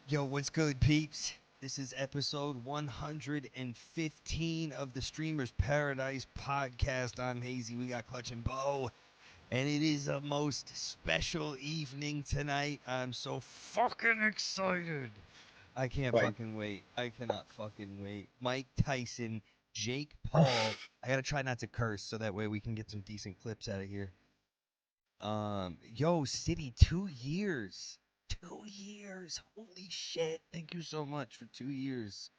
Yo, what's good, peeps? This is episode 115 of the Streamer's Paradise podcast. I'm Hazy. We got Clutch and Bo, and it is a most special evening tonight. I'm so fucking excited. I can't fucking wait. I cannot fucking wait. Mike Tyson, Jake Paul. I gotta try not to curse so that way we can get some decent clips out of here. Yo, City, 2 years. 2 years. Holy shit. Thank you so much for 2 years.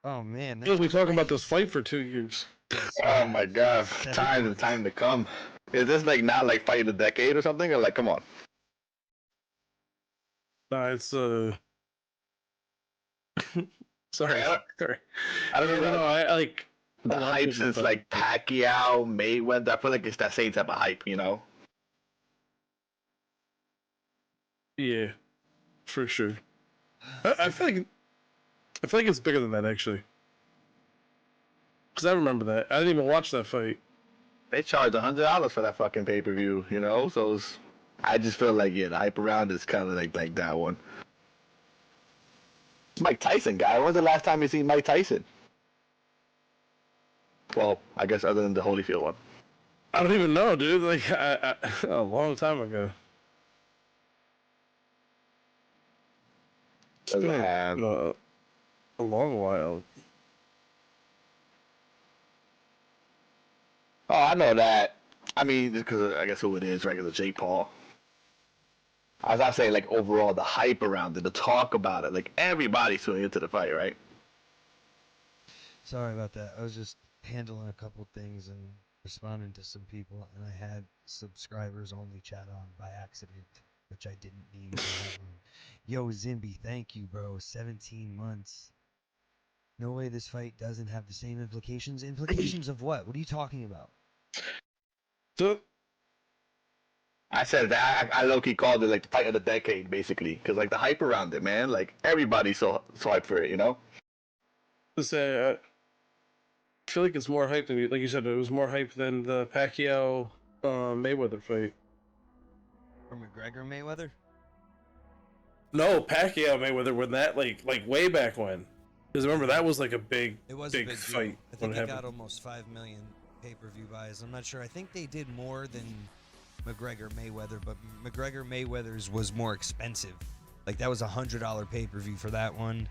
Oh man. We'll be talking about this fight for 2 years. Yes, Oh my god. 7 Time months. to come. Is this like not like fight of the decade or something? Or like come on. Nah, it's sorry. I Sorry. don't know. No, I like The hype since like Pacquiao, Mayweather. I feel like it's that same type of hype, you know? Yeah, for sure. I feel like it's bigger than that actually. Cause I remember that. I didn't even watch that fight. They charge $100 for that fucking pay-per-view, you know? So I just feel like the hype around is kind of like that one. Mike Tyson guy. When's the last time you seen Mike Tyson? Well, I guess other than the Holyfield one. I don't even know, dude. Like a long time ago. It's been a long while. Oh, I know that. I mean, just because I guess who it is, regular Jake Paul. I was not saying like overall the hype around it, the talk about it, like everybody's tuning into the fight, right? Sorry about that. I was just handling a couple things and responding to some people, and I had subscribers only chat on by accident, which I didn't mean to have them. Yo, Zimby, thank you, bro. 17 months. No way this fight doesn't have the same implications. Implications of what? What are you talking about? So I said that I low-key called it like the fight of the decade, basically, because like the hype around it, man, like everybody's so hyped for it, you know? to say, I feel like it's more hype than like you said. It was more hype than the Pacquiao Mayweather fight. Or McGregor Mayweather? No, Pacquiao Mayweather when that like way back when. Because remember that was like a big, It was big a big fight. deal. I think when it it got happened. almost 5 million pay-per-view buys. I'm not sure. I think they did more than McGregor Mayweather, but McGregor Mayweather's was more expensive. Like that was $100 pay-per-view for that one.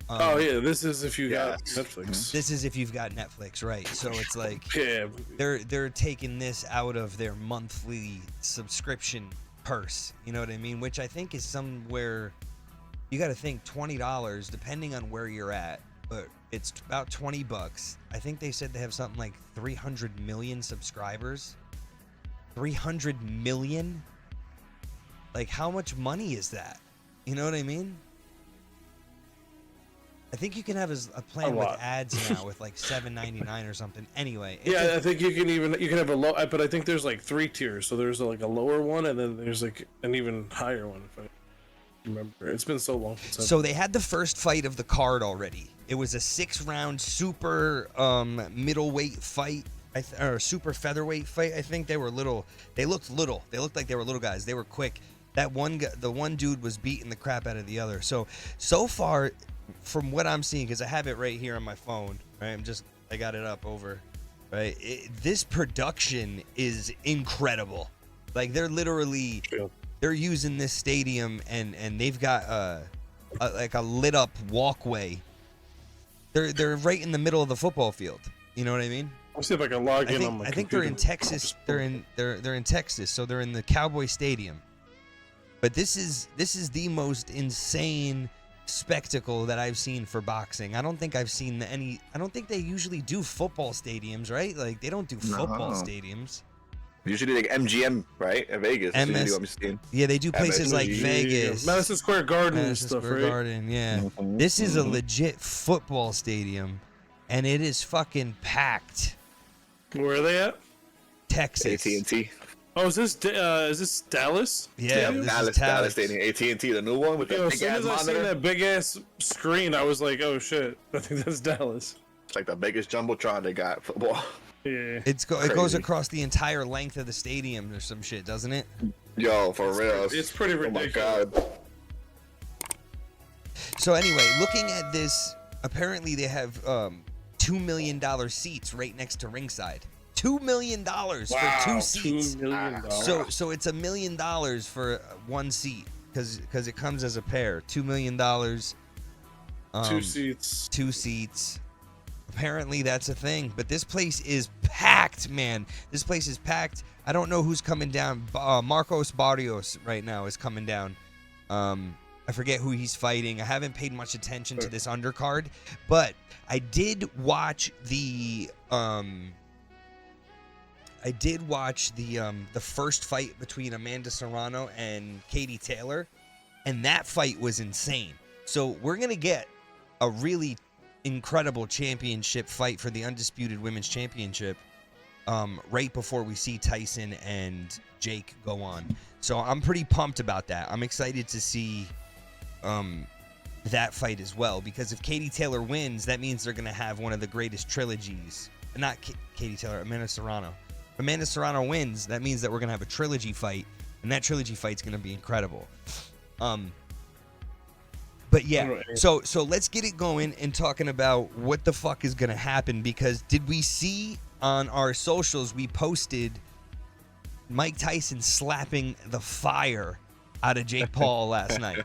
Oh yeah, this is if you got Yes. Netflix. This is if you've got Netflix, right? So it's like Yeah, they're taking this out of their monthly subscription purse. You know what I mean? Which I think is somewhere you got to think $20 depending on where you're at, but it's about $20. I think they said they have something like 300 million subscribers. 300 million? Like how much money is that? You know what I mean? I think you can have a plan A with lot. ads now with like $7.99 or something. Anyway, yeah. I think you can have a low, but I think there's like 3 tiers. So there's like a lower one, and then there's like an even higher one. If I remember, it's been so long since. So they had the first fight of the card already. It was a 6-round super middleweight fight, or super featherweight fight. I think they were little. They looked little. They looked like they were little guys. They were quick. That one guy, the one dude was beating the crap out of the other. So far, from what I'm seeing, because I have it right here on my phone, right? I got it up over, right? This production is incredible. Like they're literally, they're using this stadium and they've got like a lit up walkway. They're right in the middle of the football field. You know what I mean? I'll see if I can log in on my I think they're in computer. Texas. They're in Texas, so they're in the Cowboy Stadium. But this is the most insane spectacle that I've seen for boxing. I don't think I've seen any. I don't think they usually do football stadiums, right? Like they don't do football stadiums. Usually like MGM, right? In Vegas. That's MS usually what I'm seeing. Yeah, they do places like Vegas, Madison Square Garden and Madison stuff, Square right? Garden. Yeah, Mhm, this is a mhm. legit football stadium, and it is fucking packed. Where are they at? Texas. AT&T. Oh, is this Dallas? Yeah, this is Dallas Dallas. Stadium. AT&T, the new one with the Yo, as big soon ass as I seen monitor. that big ass screen, I was like, "Oh shit!" I think that's Dallas. It's like the biggest jumbotron they got football. Yeah. It goes Crazy. across the entire length of the stadium or some shit, doesn't it? Yo, for real. It's pretty Oh my ridiculous. god. So anyway, looking at this, apparently they have $2 million seats right next to ringside. $2 million for 2 seats. $2 million. So it's $1 million for one seat because it comes as a pair. $2 million. 2 seats. 2 seats. Apparently that's a thing, but this place is packed, man. This place is packed. I don't know who's coming down. Marcos Barrios right now is coming down. I forget who he's fighting. I haven't paid much attention to this undercard, but I did watch the first fight between Amanda Serrano and Katie Taylor, and that fight was insane. So we're gonna get a really incredible championship fight for the Undisputed Women's Championship right before we see Tyson and Jake go on. So I'm pretty pumped about that. I'm excited to see that fight as well, because if Katie Taylor wins, that means they're going to have one of the greatest trilogies. Not Katie Taylor, Amanda Serrano. If Amanda Serrano wins, that means that we're going to have a trilogy fight, and that trilogy fight's going to be incredible. But yeah, so let's get it going and talking about what the fuck is going to happen, because did we see on our socials, we posted Mike Tyson slapping the fire out of Jake Paul last night,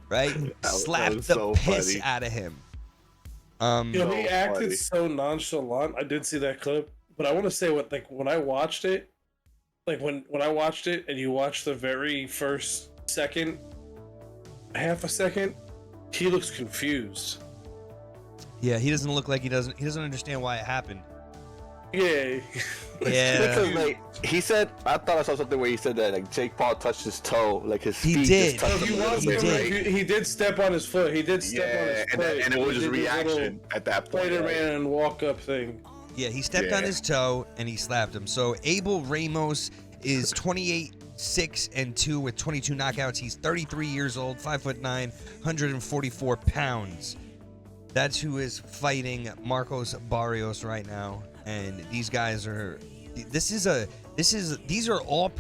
right? Slapped the piss funny. out of him. He acted so nonchalant. I did see that clip, but I want to say when I watched it, when I watched it and you watch the very first second, half a second, he looks confused. Yeah, he doesn't look like he doesn't understand why it happened. Yeah. Yeah. Because, he said, I thought I saw something where he said that Jake Paul touched his toe, his He feet did. just touched him a little bit, right? He did step on his foot. He did step on his foot. And it was just reaction at that point. Spider-Man and walk-up thing. Yeah, he stepped on his toe and he slapped him. So Abel Ramos is 28-6-2 with 22 knockouts. He's 33 years old, 5'9", 144 pounds. That's who is fighting Marcos Barrios right now. And these guys are. These are all.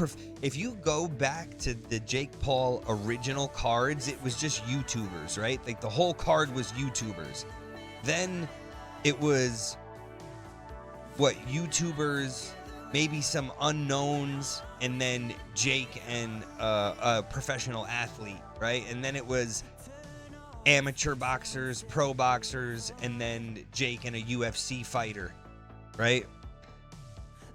If you go back to the Jake Paul original cards, it was just YouTubers, right? Like the whole card was YouTubers. Then it was YouTubers, maybe some unknowns, and then Jake and a professional athlete, right? And then it was amateur boxers, pro boxers, and then Jake and a UFC fighter, right?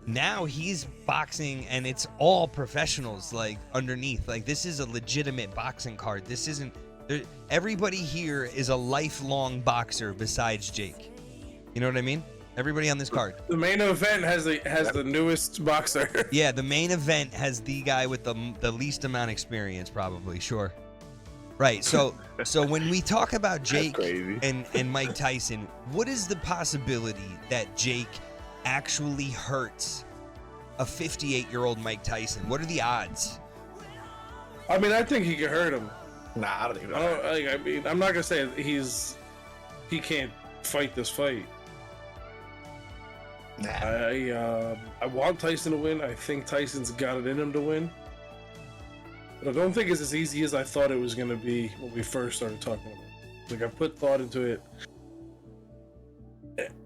Now he's boxing and it's all professionals underneath. This is a legitimate boxing card. This isn't everybody here is a lifelong boxer besides Jake. You know what I mean? Everybody on this card. The main event has the newest boxer. Yeah, the main event has the guy with the least amount of experience, probably. Sure. Right. So when we talk about Jake and Mike Tyson, what is the possibility that Jake actually hurts a 58-year-old Mike Tyson? What are the odds? I mean, I think he could hurt him. Nah, I don't even know. I'm not gonna say he can't fight this fight. Nah. I want Tyson to win. I think Tyson's got it in him to win. But I don't think it's as easy as I thought it was gonna be when we first started talking about it. I put thought into it.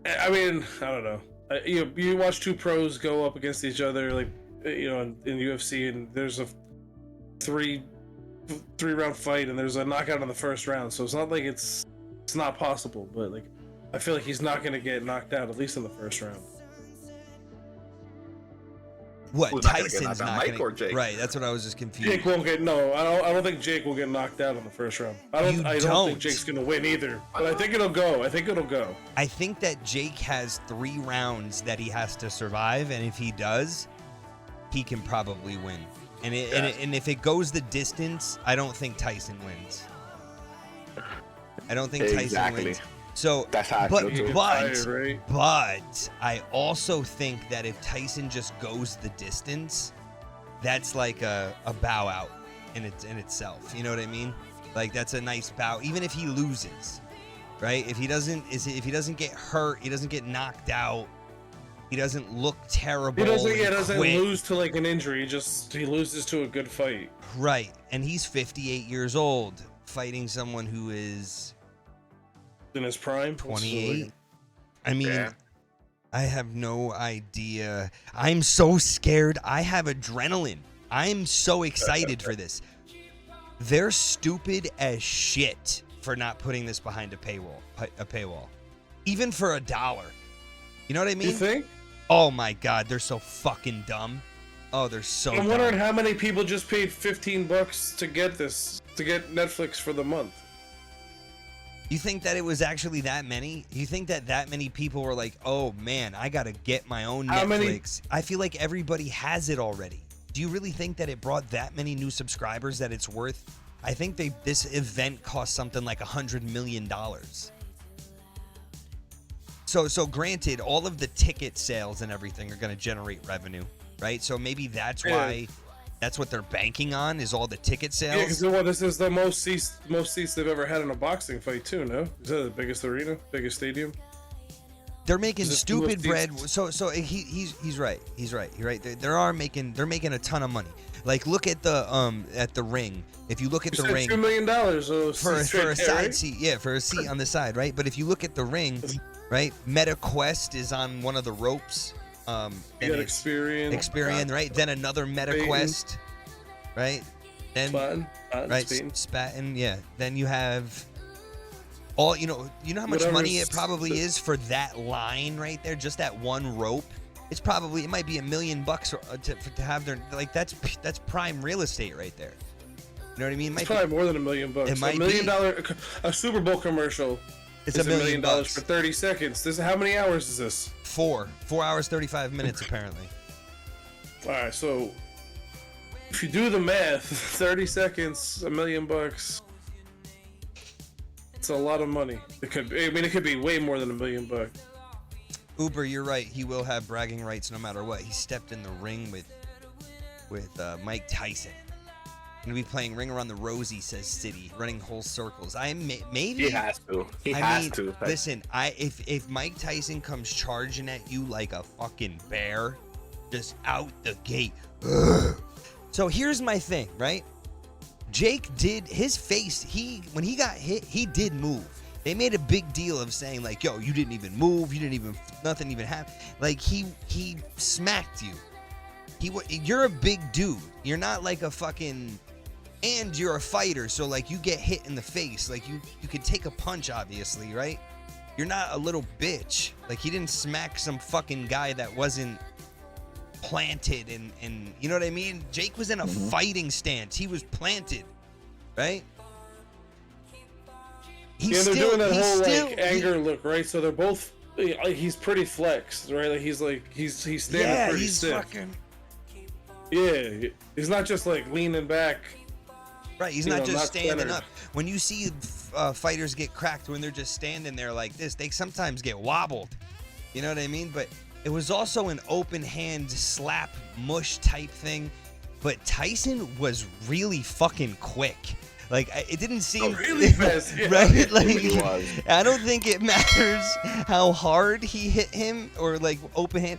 I mean, I don't know. You watch two pros go up against each other, in UFC, and there's a three round fight, and there's a knockout in the first round. So it's not like it's not possible, but I feel like he's not gonna get knocked out, at least in the first round. What? Who's Tyson's not Mike gonna, or Jake? Right, that's what I was just confused. Jake won't get I don't think Jake will get knocked out in the first round. I don't think Jake's gonna win either. But I think it'll go. I think that Jake has 3 rounds that he has to survive, and if he does, he can probably win. And if it goes the distance, I don't think Tyson wins. I don't think Tyson wins. So, that's how I feel too. But I also think that if Tyson just goes the distance, that's like a bow out in itself. You know what I mean? That's a nice bow, even if he loses, right? If he doesn't get hurt, he doesn't get knocked out, he doesn't look terrible. He doesn't lose to an injury. He loses to a good fight. Right, and he's 58 years old, fighting someone who is in his prime. 28. I mean, Yeah. I have no idea. I'm so scared. I have adrenaline. I'm so excited for this. They're stupid as shit for not putting this behind a paywall. Even for $1. You know what I mean? You think? Oh my god, they're so fucking dumb. Oh, they're so I'm dumb. wondering how many people just paid $15 to get this, to get Netflix for the month. You think that it was actually that many? You think that many people were like, "Oh man, I gotta get my own How many- Netflix"? I feel like everybody has it already. Do you really think that it brought that many new subscribers that it's worth? I think this event cost something like $100 million. So granted, all of the ticket sales and everything are going to generate revenue, right? So maybe that's why, that's what they're banking on, is all the ticket sales. Yeah, because this is the most seats they've ever had in a boxing fight too. No, is that the biggest arena, biggest stadium? They're making Is it stupid the bread. most So he's right. He's right. You're right. They're making a ton of money. Like look at the ring. If you look at You the said ring $2 million for a right side right? seat, yeah, for a seat on the side, right? But if you look at the ring, right, MetaQuest is on one of the ropes. You And got it's Experian, right? Then another MetaQuest, right? Then right, Spaten, yeah. Then you have all you know how much money it probably is for that line right there, just that one rope. It might be $1 million to have their, like, that's prime real estate right there. You know what I mean? It's probably more than $1 million. It might $1 million, a Super Bowl commercial. It's is $1 million for 30 seconds. How many hours is this? 4 hours 35 minutes apparently. All right, so if you do the math, 30 seconds, $1 million. It's a lot of money. It could be way more than $1 million. Uber, you're right. He will have bragging rights no matter what. He stepped in the ring with Mike Tyson. Gonna be playing Ring Around the Rosie, says City, running whole circles. Maybe He has to. He I has mean, to. Listen, if Mike Tyson comes charging at you like a fucking bear, just out the gate. Ugh. So here's my thing, right? Jake did his face. When he got hit, he did move. They made a big deal of saying like, "Yo, you didn't even move. Nothing even happened." Like he smacked you. You're a big dude. You're not like a fucking. And you're a fighter, so like you get hit in the face, like you could take a punch, obviously, right? You're not a little bitch. Like he didn't smack some fucking guy that wasn't planted and you know what I mean? Jake was in a fighting stance. He was planted, right? They're doing that whole anger look, right? So they're both. He's pretty flexed, right? Like he's standing pretty stiff. Fucking, yeah, he's not just like leaning back. right, he's not just standing up. When you see fighters get cracked when they're just standing there like this, they sometimes get wobbled. You know what I mean? But it was also an open hand slap mush type thing. But Tyson was really fucking quick. Like it didn't seem really fast, yeah. right? Like He was. I don't think it matters how hard he hit him or like open hand.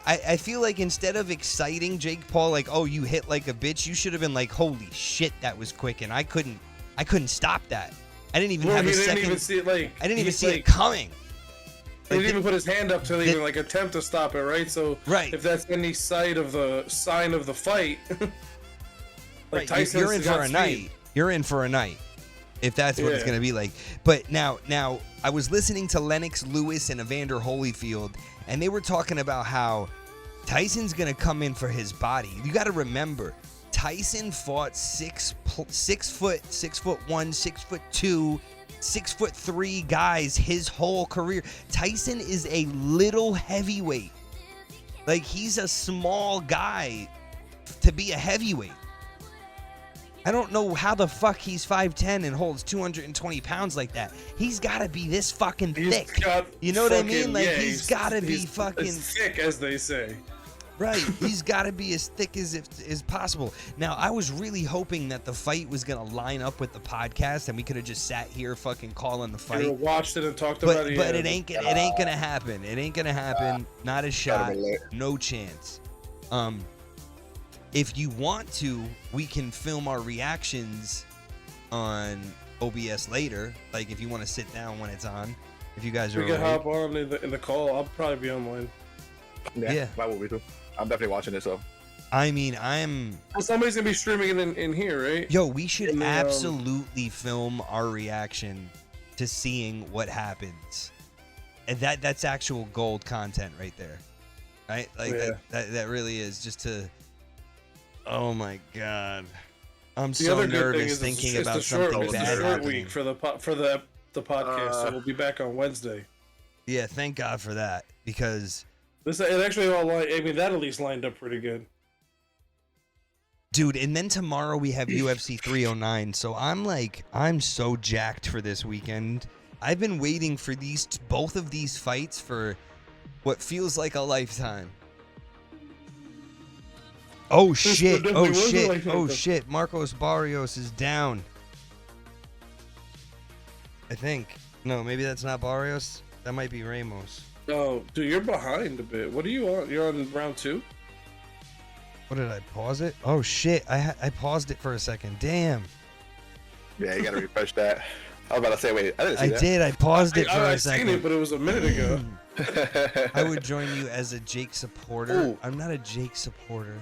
I feel like instead of exciting Jake Paul like, oh, you hit like a bitch, you should have been like, holy shit, that was quick, and I couldn't stop that. I didn't even have a second. Didn't even see it, like, I didn't even see it coming. He didn't even put his hand up to even like attempt to stop it, right? So right. If that's any sign of the fight, like right. Tyson's You're in for a night. You're in for a night, if that's what it's gonna be like. But now, I was listening to Lennox Lewis and Evander Holyfield, and they were talking about how Tyson's gonna come in for his body. You got to remember, Tyson fought 6 foot 1, 6'2", 6'3" guys his whole career. Tyson is a little heavyweight. Like he's a small guy to be a heavyweight. I don't know how the fuck he's 5'10" and holds 220 pounds like that. He's got to be this fucking thick. You know what I mean? Like he's got to be fucking thick, as they say. Right. He's got to be as thick as possible. Now, I was really hoping that the fight was going to line up with the podcast and we could have just sat here fucking calling the fight. Watched it and talked about it. But it ain't going to happen. It ain't going to happen. Not a shot. No chance. If you want to, we can film our reactions on OBS later. Like if you want to sit down when it's on, if you guys are We can awake. hop on in the call. I'll probably be online. Yeah. Why would we do? I'm definitely watching it. So I mean, I'm. Well, somebody's gonna be streaming it in here, right? Yo, we should In the, absolutely film our reaction to seeing what happens, and that's actual gold content right there, right? Like Yeah. that really is just to. Oh my god, I'm The so other good thing nervous is thinking it's about a short, something it's a bad short happening. week for the podcast, so we'll be back on Wednesday. Yeah, thank God for that because. It actually all I mean that at least lined up pretty good. Dude, and then tomorrow we have UFC 309, so I'm so jacked for this weekend. I've been waiting for both of these fights for what feels like a lifetime. Oh shit! definitely Oh was a shit! lifetime. Oh shit! Marcos Barrios is down. I think. No, maybe that's not Barrios. That might be Ramos. Oh, dude, you're behind a bit. What are you on? You're on round 2? What did I pause it? Oh shit! I paused it for a second. Damn. yeah, you gotta refresh that. I was about to say, wait, I didn't see I that. did. I paused it for I a seen second. it, but it was a minute ago. I would join you as a Jake supporter. Ooh. I'm not a Jake supporter.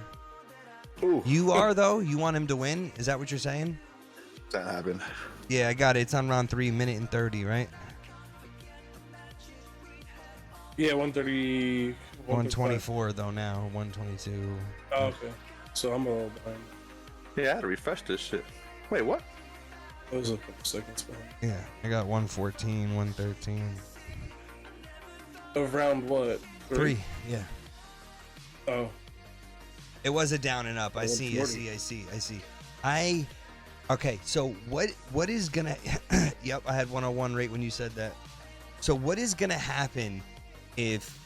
Ooh, You are though. You want him to win? Is that what you're saying? that happened. Yeah, I got it. It's on round 3, minute and 30, right? Yeah, 130. 124 though now. 122. Oh, okay. So I'm a little behind. Yeah, I had to refresh this shit. Wait, what? I was a couple seconds behind. Yeah, I got 114, 113. Of round what? 3. Yeah. Oh. It was a down and up. I see. Okay, so what is gonna? Yep, I had 101 right when you said that. So what is gonna happen if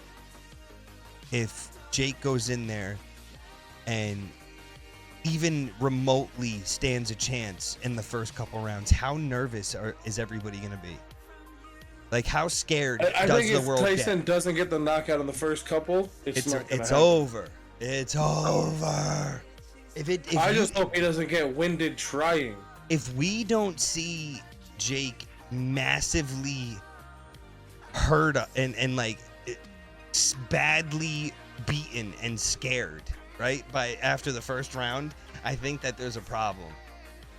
Jake goes in there and even remotely stands a chance in the first couple rounds? How nervous is everybody gonna be? Like, how scared I does think the if world Tyson get? doesn't get the knockout in the first couple, it's not gonna happen. Over. It's over. I just hope he doesn't get winded trying. If we don't see Jake massively hurt and like badly beaten and scared, right, by after the first round, I think that there's a problem.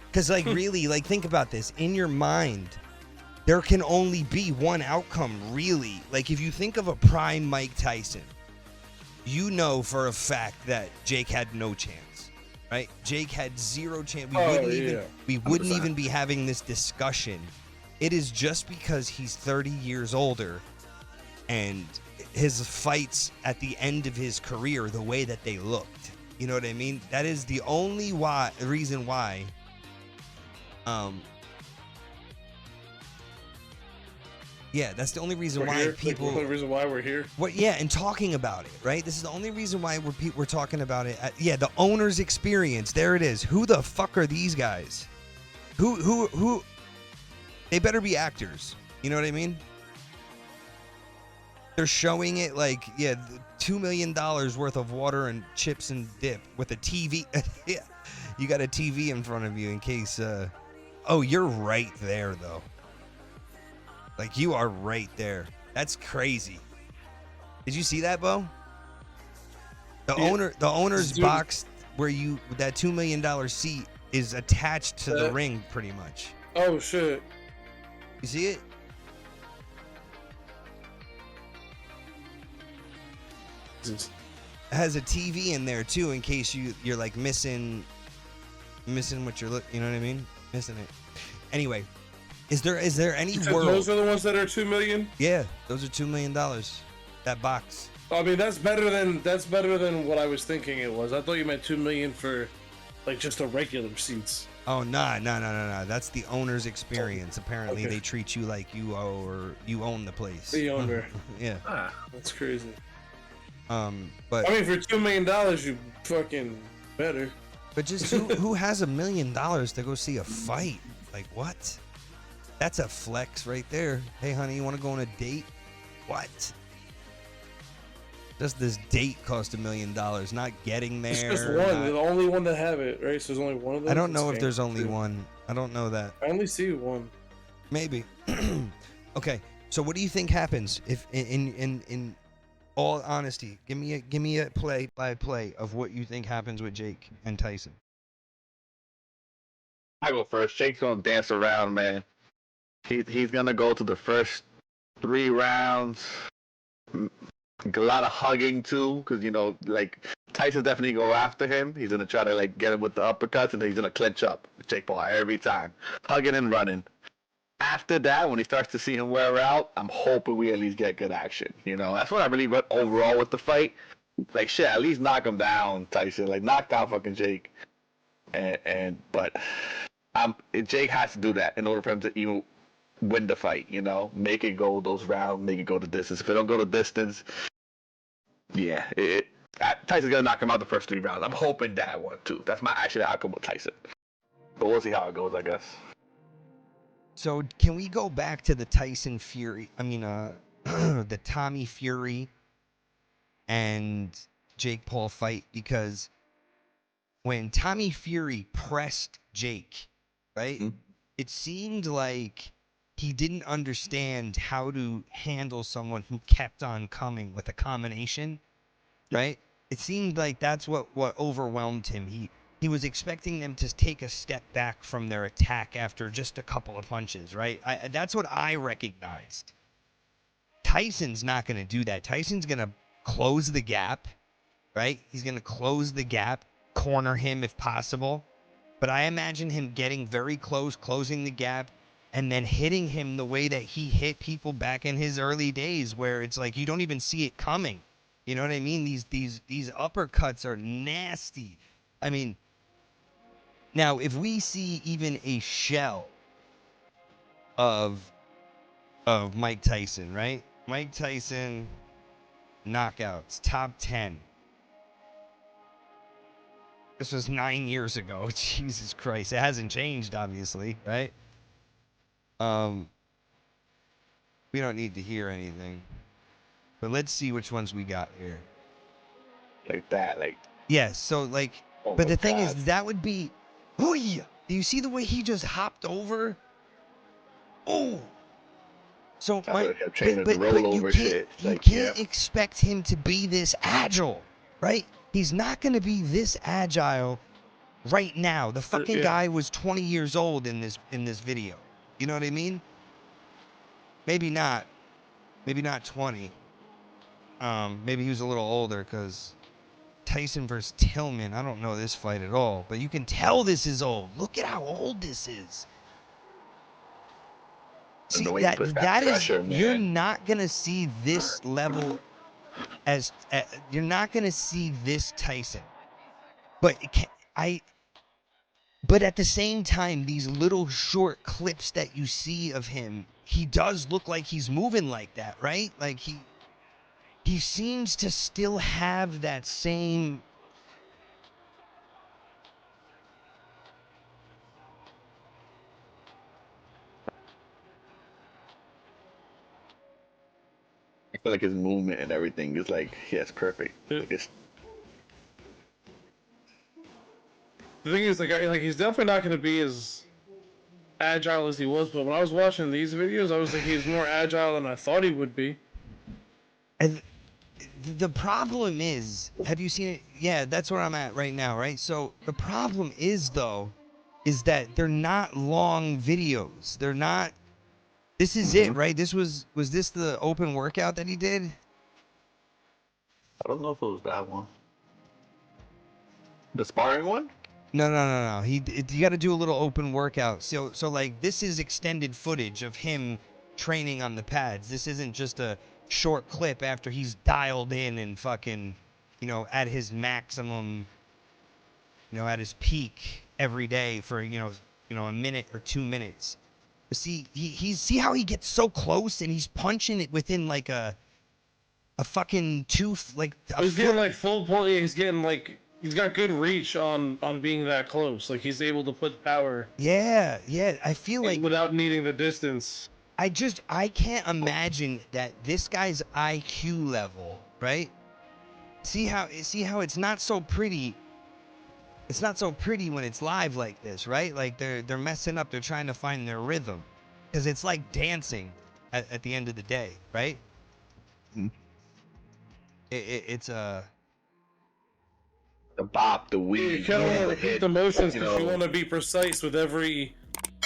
Because like really, like think about this in your mind. There can only be one outcome, really. Like if you think of a prime Mike Tyson, you know for a fact that Jake had no chance, right? Jake had zero chance. We wouldn't even be having this discussion. It is just because he's 30 years older and his fights at the end of his career, the way that they looked. You know what I mean? That is the only reason why. Yeah, that's the only reason why people. Like, the only reason why we're here. What? Yeah, and talking about it, right? This is the only reason why we're talking about it. Yeah, the owner's experience. There it is. Who the fuck are these guys? Who? They better be actors. You know what I mean? They're showing it like, yeah, $2 million worth of water and chips and dip with a TV. Yeah, you got a TV in front of you in case. Oh, you're right there though. Like you are right there. That's crazy. Did you see that, Bo? The owner's box where that $2 million seat is attached to the ring pretty much. Oh shit. You see it? It has a TV in there too in case you're like missing what you're looking, you know what I mean? Missing it. Anyway, is there any world? Those are the ones that are $2 million? Yeah, those are $2 million. That box. I mean, that's better than what I was thinking it was. I thought you meant $2 million for like just a regular seats. Oh no. That's the owner's experience. Apparently they treat you like you own the place. The owner. Yeah. That's crazy. But I mean, for $2 million, you fucking better. But just who has $1 million to go see a fight? Like what? That's a flex right there. Hey honey, you want to go on a date? What? Just this date cost $1 million. Not getting there. It's just one. They're the only one to have it, right? So there's only one of them. I don't know if there's only one. I don't know that. I only see one. Maybe. Okay. So what do you think happens if, in all honesty, give me a play-by-play of what you think happens with Jake and Tyson? I go first. Jake's gonna dance around, man. He's gonna go to the first 3 rounds. A lot of hugging too, because like Tyson definitely go after him. He's gonna try to like get him with the uppercuts, and then he's gonna clinch up with Jake Paul every time, hugging and running. After that, when he starts to see him wear out, I'm hoping we at least get good action. That's what I really went overall with the fight. Like shit, at least knock him down, Tyson. Like knock down fucking Jake. But Jake has to do that in order for him to even win the fight. Make it go those rounds, make it go the distance. If it don't go the distance, yeah, Tyson's gonna knock him out the first 3 rounds. I'm hoping that one too. That's my actual outcome with Tyson. But we'll see how it goes, I guess. So can we go back to the Tyson Fury? I mean, the Tommy Fury and Jake Paul fight, because when Tommy Fury pressed Jake, right, it seemed like he didn't understand how to handle someone who kept on coming with a combination, right? It seemed like that's what overwhelmed him. He was expecting them to take a step back from their attack after just a couple of punches, right? That's what I recognized. Tyson's not going to do that. Tyson's going to close the gap, right? He's going to close the gap, corner him if possible. But I imagine him getting very close, closing the gap, and then hitting him the way that he hit people back in his early days, where it's like you don't even see it coming. You know what I mean? These uppercuts are nasty. I mean, now if we see even a shell of Mike Tyson, right? Mike Tyson knockouts, top 10. This was 9 years ago. Jesus Christ. It hasn't changed, obviously, right? We don't need to hear anything. But let's see which ones we got here. Like that, like. Yeah, so like, Oh but my the thing God. is, that would be, oh yeah. Do you see the way he just hopped over? Oh. So I would have changed the you rollover can't, shit. you Like, can't yeah. expect him to be this agile, right? He's not going to be this agile right now. The fucking Yeah. guy was 20 years old in this video. You know what I mean? Maybe not 20. Maybe he was a little older, because Tyson versus Tillman, I don't know this fight at all, but you can tell this is old. Look at how old this is. And See, the way he puts that pressure, man. you're not gonna see this level you're not gonna see this Tyson. But but at the same time, these little short clips that you see of him, he does look like he's moving like that, right? Like he seems to still have that same. I feel like his movement and everything is like, yeah, it's perfect. Yeah. Like it's, The thing is, like he's definitely not going to be as agile as he was. But when I was watching these videos, I was like, he's more agile than I thought he would be. And the problem is, have you seen it? Yeah, that's where I'm at right now, right? So the problem is, though, is that they're not long videos. They're not. This is it, right? This was this the open workout that he did? I don't know if it was that one. The sparring one? No. You got to do a little open workout. So like, this is extended footage of him training on the pads. This isn't just a short clip after he's dialed in and fucking, at his maximum, at his peak every day for, a minute or 2 minutes. But see, see how he gets so close and he's punching it within like a fucking tooth, like a He's foot. getting like full pulley. He's getting like he's got good reach on being that close. Like he's able to put power. Yeah. I feel like without needing the distance. I can't imagine that this guy's IQ level, right? See how it's not so pretty. it's not so pretty when it's live like this, right? Like they're messing up. They're trying to find their rhythm, because it's like dancing at the end of the day, right? Mhm. It's a The bop, the You weave, kind of want the to repeat hit, the motions you because you know. want to be precise with every.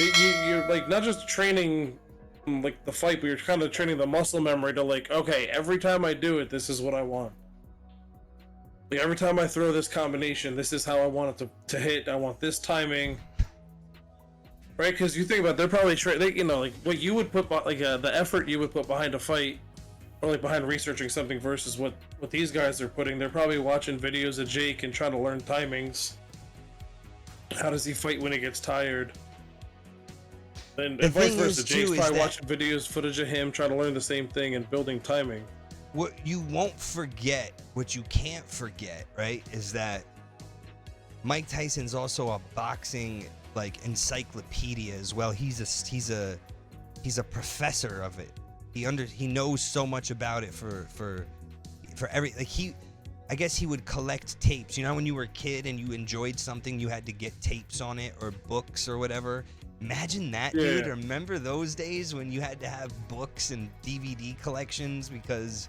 You're like not just training like the fight, but you're kind of training the muscle memory to like, okay, every time I do it, this is what I want. Like every time I throw this combination, this is how I want it to hit. I want this timing, right? Because you think about it, they're probably you know, like what you would put like the effort you would put behind a fight, or like behind researching something versus what these guys are putting. They're probably watching videos of Jake and trying to learn timings. How does he fight when he gets tired? And vice versa. Jake's probably watching videos, footage of him trying to learn the same thing and building timing. What you won't forget, what you can't forget, right, is that Mike Tyson's also a boxing like encyclopedia as well. He's a professor of it. He knows so much about it for every like I guess he would collect tapes. You know, when you were a kid and you enjoyed something, you had to get tapes on it or books or whatever. Imagine that, dude. Remember those days when you had to have books and DVD collections because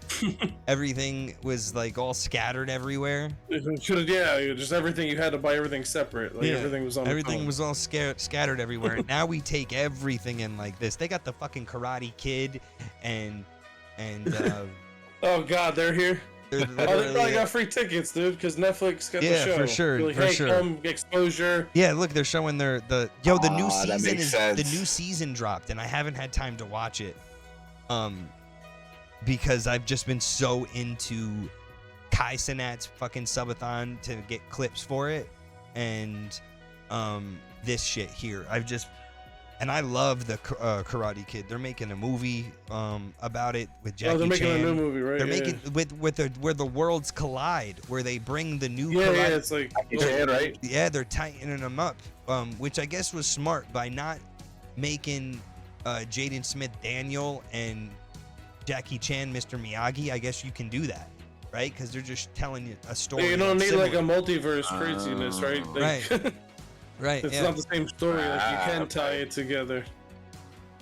everything was like all scattered everywhere? Just everything. You had to buy everything separate. Like everything was on. Everything was all scattered everywhere. Now we take everything in like this. They got the fucking Karate Kid and oh God, they're here. They probably got free tickets, dude, because Netflix got the show. Yeah, for sure. Like, for hey, sure. come, exposure. Yeah, look, they're showing the new season the new season dropped, and I haven't had time to watch it, because I've just been so into Kai Cenat's fucking subathon to get clips for it, and this shit here. And I love the Karate Kid. They're making a movie about it with Jackie Chan. They're making a new movie, right? They're making where the worlds collide, where they bring the new karate. Yeah, it's like Jackie Chan, right? Yeah, they're tightening them up, which I guess was smart by not making Jaden Smith Daniel and Jackie Chan Mr. Miyagi. I guess you can do that, right? Because they're just telling you a story. You don't need similar. like a multiverse craziness, right? Like, Right. Right. It's not the same story. Like you can tie it together.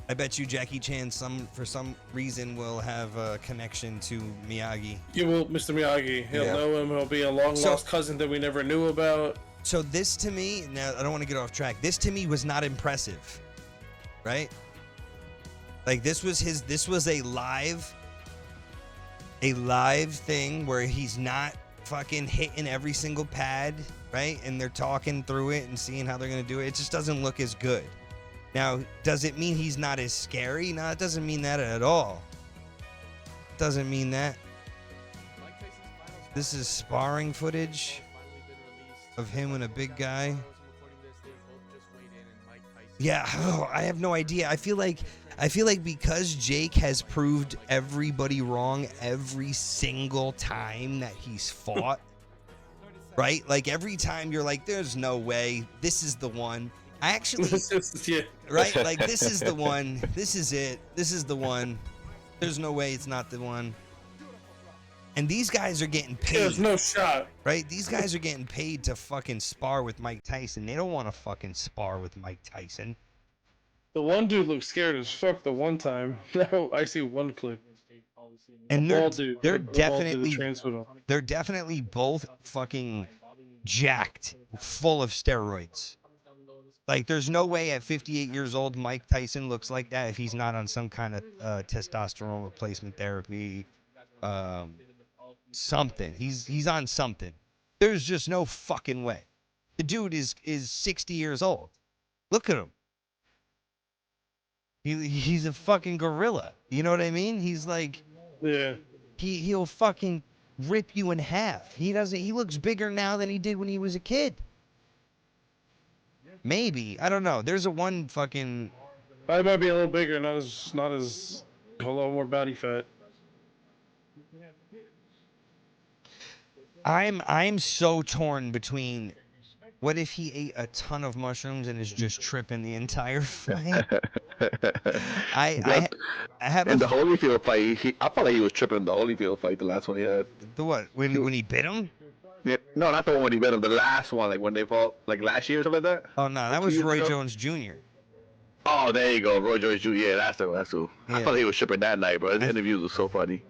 I bet you Jackie Chan for some reason will have a connection to Miyagi. You will, Mr. Miyagi. He'll know him. He'll be a long lost cousin that we never knew about. So this to me, now I don't want to get off track. This to me was not impressive, right? Like this was a live thing where he's not fucking hitting every single pad, right? And they're talking through it and seeing how they're gonna do it. It just doesn't look as good. Now, does it mean he's not as scary? No, it doesn't mean that at all. It doesn't mean that. This is sparring footage of him and a big guy. Yeah, I have no idea. I feel like because Jake has proved everybody wrong every single time that he's fought, right? Like every time you're like, there's no way, this is the one. I actually, right? Like this is the one. This is it. This is the one. There's no way it's not the one. And these guys are getting paid. There's no shot. Right? These guys are getting paid to fucking spar with Mike Tyson. They don't want to fucking spar with Mike Tyson. The one dude looked scared as fuck the one time. Now I see one clip. And they're definitely both fucking jacked, full of steroids. Like, there's no way at 58 years old Mike Tyson looks like that if he's not on some kind of testosterone replacement therapy, something. He's on something. There's just no fucking way. The dude is 60 years old. Look at him. He's a fucking gorilla. You know what I mean? He's like, yeah. He'll fucking rip you in half. He looks bigger now than he did when he was a kid. Maybe. I don't know. There's a one fucking... I might be a little bigger, not as a little more body fat. I'm so torn between what if he ate a ton of mushrooms and is just tripping the entire fight? I have in the Holyfield fight, I felt like he was tripping in the Holyfield fight, the last one he had. The what? When he bit him? Yeah, no, not the one when he beat him. The last one, like when they fought, like last year or something like that. Oh no, that Or 2 was years Roy ago? Jones Jr. Oh, there you go, Roy Jones Jr. Yeah, that's the. That's who. I Yeah. thought he was shipping that night, bro. His I- interviews was so funny.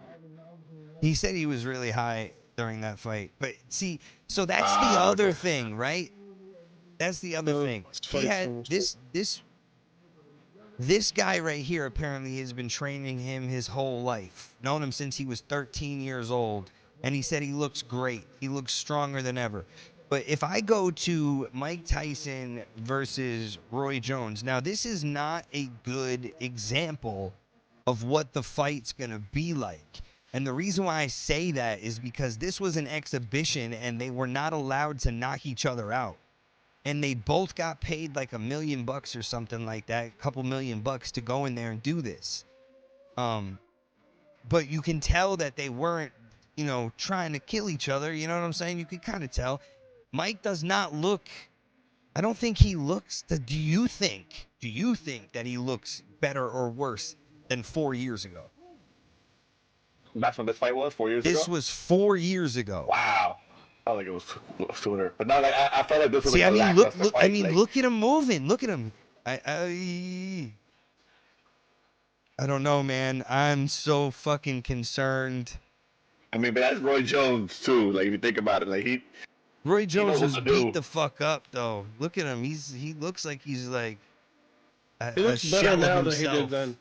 He said he was really high during that fight. But see, so that's the Ah, other okay. thing, right? That's the other No, thing. this He fight's had almost this guy right here apparently has been training him his whole life. Known him since he was 13 years old. And he said he looks great. He looks stronger than ever. But if I go to Mike Tyson versus Roy Jones, now this is not a good example of what the fight's going to be like. And the reason why I say that is because this was an exhibition and they were not allowed to knock each other out. And they both got paid like $1 million or something like that, a couple $1,000,000 to go in there and do this. But you can tell that they weren't, trying to kill each other. You know what I'm saying? You could kind of tell. Mike does not look. I don't think he looks. Do you think? Do you think that he looks better or worse than 4 years ago? That's when this fight was 4 years This ago. was 4 years ago. Wow. I felt like it was sooner, but not like I felt like this was See, like I a mean, lackluster look. I fight. mean, Like, look at him moving. Look at him. I don't know, man. I'm so fucking concerned. I mean, but that's Roy Jones too. Like if you think about it, like Roy he knows Jones what is to beat do. the fuck up though. Look at him. He looks like he's like He a looks better shell of now than he did himself. then.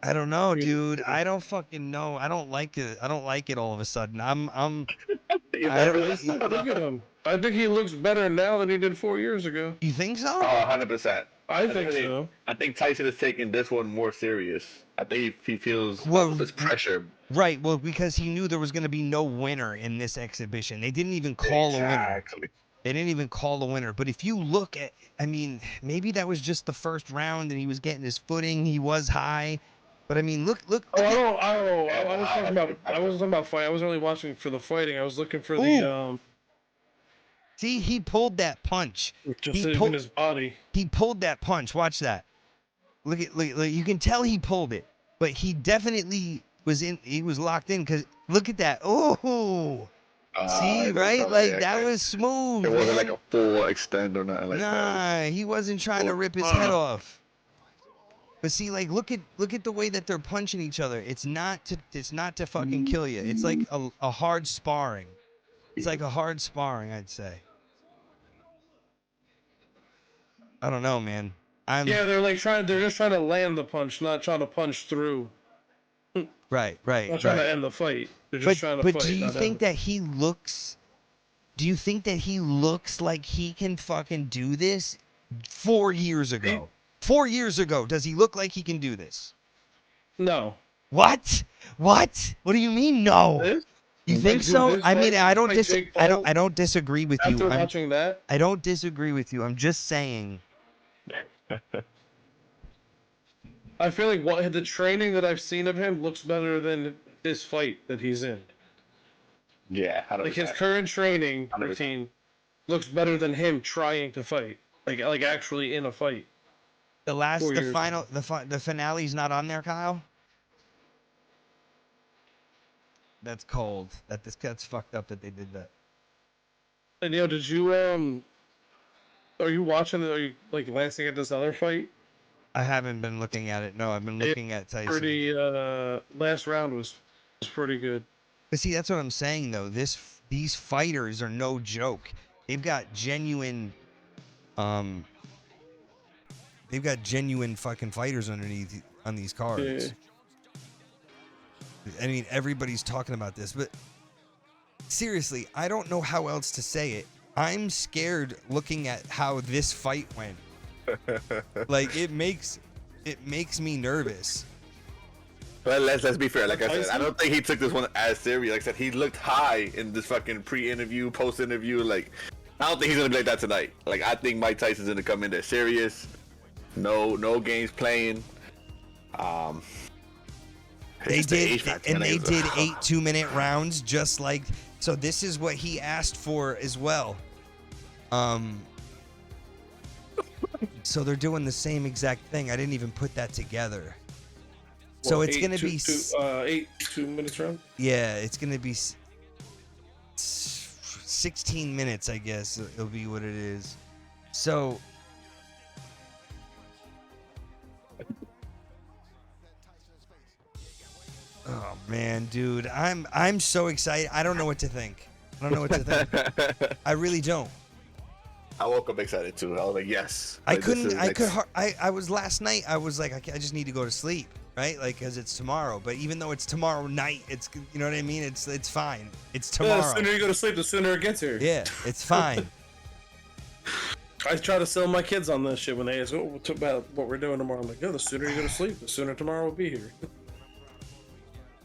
I don't know, dude. I don't fucking know. I don't like it. I don't like it all of a sudden. You're I don't. nervous? Look at him. I think he looks better now than he did 4 years ago. You think so? 100%. I think so. I think Tyson is taking this one more serious. I think he feels Well, this pressure. Right. Well, because he knew there was going to be no winner in this exhibition. They didn't even call a winner. Exactly. They didn't even call a winner. But if you look at, I mean, maybe that was just the first round and he was getting his footing. He was high. But I mean, look. Oh, I wasn't talking about fight. I wasn't really watching for the fighting. I was looking for the See, he pulled that punch. just in his body. He pulled that punch. Watch that. Look, you can tell he pulled it, but he definitely was in. He was locked in because look at that. Oh, see, right? Like that was smooth. It wasn't like man. a full extend or nothing like that. Nah, he wasn't trying to rip his head off. But see, like, look at the way that they're punching each other. It's not to fucking kill you. It's like a hard sparring. It's like a hard sparring, I'd say. I don't know, man. Yeah, they're just trying to land the punch, not trying to punch through. Right. Not trying to end the fight. They're just trying to fight. But do you think that he looks? Do you think that he looks like he can fucking do this? 4 years ago. 4 years ago, does he look like he can do this? No. What? What do you mean no? This? You think so? I mean, I don't disagree with you. After watching that, I don't disagree with you. I'm just saying. I feel like the training that I've seen of him looks better than this fight that he's in. Yeah, like his current training routine looks better than him trying to fight, like actually in a fight. The finale's not on there, Kyle. That's cold. That's fucked up that they did that. And did you are you watching? Are you like glancing at this other fight? I haven't been looking at it. No, I've been looking at Tyson. Last round was pretty good. But see, that's what I'm saying though. These fighters are no joke. They've got genuine fucking fighters underneath on these cards. I mean, everybody's talking about this, but seriously, I don't know how else to say it. I'm scared looking at how this fight went. Like it makes me nervous. But let's be fair. Like I said, Tyson? I don't think he took this one as serious. Like I said, he looked high in this fucking pre-interview, post-interview. Like I don't think he's gonna be like that tonight. Like I think Mike Tyson's gonna come in there serious. No games playing. They did 8 2-minute rounds, just like so. This is what he asked for as well. So they're doing the same exact thing. I didn't even put that together. So it's gonna be 2 minutes round. yeah, it's gonna be 16 minutes, I guess. It'll be what it is. So oh man, dude, I'm so excited. I don't know what to think. I don't know what to think. I really don't. I woke up excited too. I was like, yes. I Like, this couldn't. is I could. next- I was last night. I was like, I just need to go to sleep, right? Like, cause it's tomorrow. But even though it's tomorrow night, it's you know what I mean. It's fine. It's Yeah, the tomorrow. sooner you go to sleep, the sooner it gets here. Yeah, it's fine. I try to sell my kids on this shit when they ask about what we're doing tomorrow. I'm like, yeah, the sooner you go to sleep, the sooner tomorrow will be here.